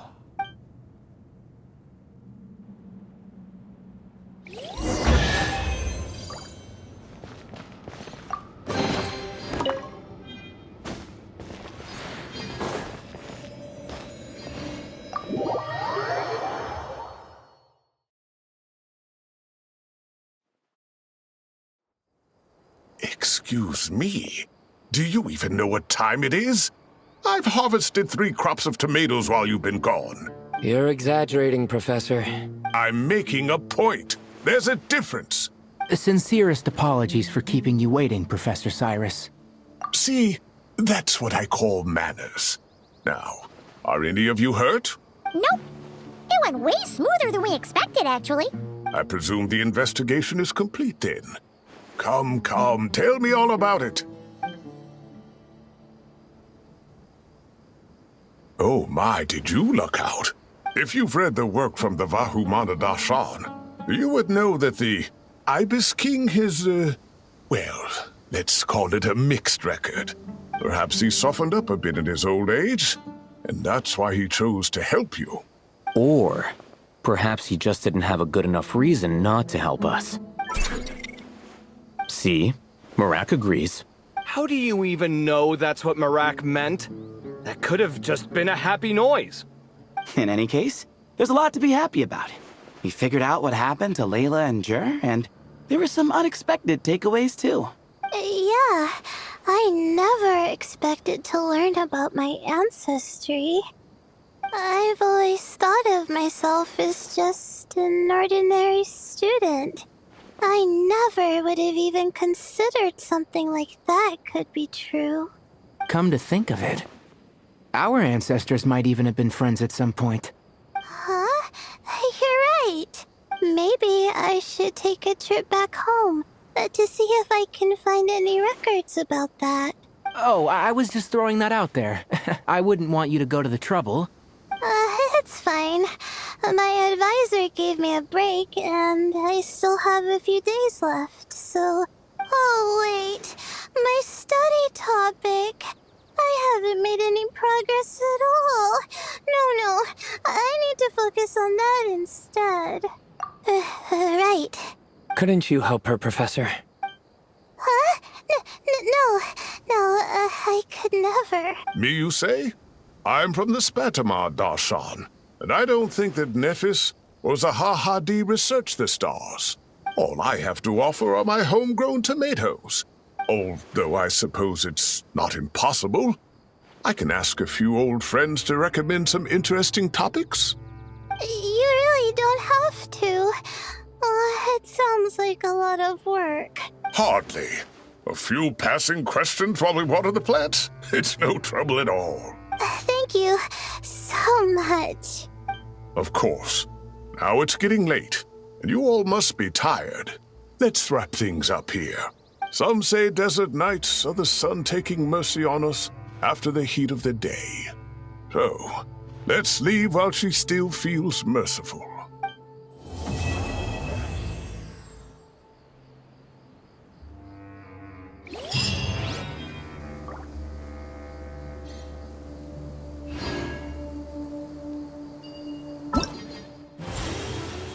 S5: Excuse me. Do you even know what time it is? I've harvested 3 crops of tomatoes while you've been gone.
S7: You're exaggerating, Professor.
S5: I'm making a point. There's a difference.
S3: Sincerest apologies for keeping you waiting, Professor Cyrus.
S5: See, that's what I call manners. Now, are any of you hurt?
S2: Nope. It went way smoother than we expected, actually.
S5: I presume the investigation is complete then. Come, tell me all about it. Oh my, did you look out? If you've read the work from the Vahumana Dashan, you would know that the Ibis King has, well, let's call it a mixed record. Perhaps he softened up a bit in his old age, and that's why he chose to help you.
S9: Or perhaps he just didn't have a good enough reason not to help us. See? Marak agrees.
S8: How do you even know that's what Marak meant? That could have just been a happy noise.
S4: In any case, there's a lot to be happy about. We figured out what happened to Layla and Jur, and there were some unexpected takeaways too.
S6: Yeah, I never expected to learn about my ancestry. I've always thought of myself as just an ordinary student. I never would have even considered something like that could be true.
S3: Come to think of it, our ancestors might even have been friends at some point.
S6: Huh? You're right. Maybe I should take a trip back home to see if I can find any records about that.
S3: Oh, I was just throwing that out there. I wouldn't want you to go to the trouble.
S6: It's fine. My advisor gave me a break, and I still have a few days left, so... Oh, wait. My study topic. I haven't made any progress at all. No. I need to focus on that instead. Right.
S7: Couldn't you help her, Professor?
S6: Huh? No, I could never.
S5: Me, you say? I'm from the Spatamar Darshan, and I don't think that Nephis or Zahahadi researched the stars. All I have to offer are my homegrown tomatoes. Although I suppose it's not impossible. I can ask a few old friends to recommend some interesting topics.
S6: You really don't have to. It sounds like a lot of work.
S5: Hardly. A few passing questions while we water the plants? It's no trouble at all.
S6: Thank you so much.
S5: Of course. Now it's getting late, and you all must be tired. Let's wrap things up here. Some say desert nights are the sun taking mercy on us after the heat of the day. So, let's leave while she still feels merciful.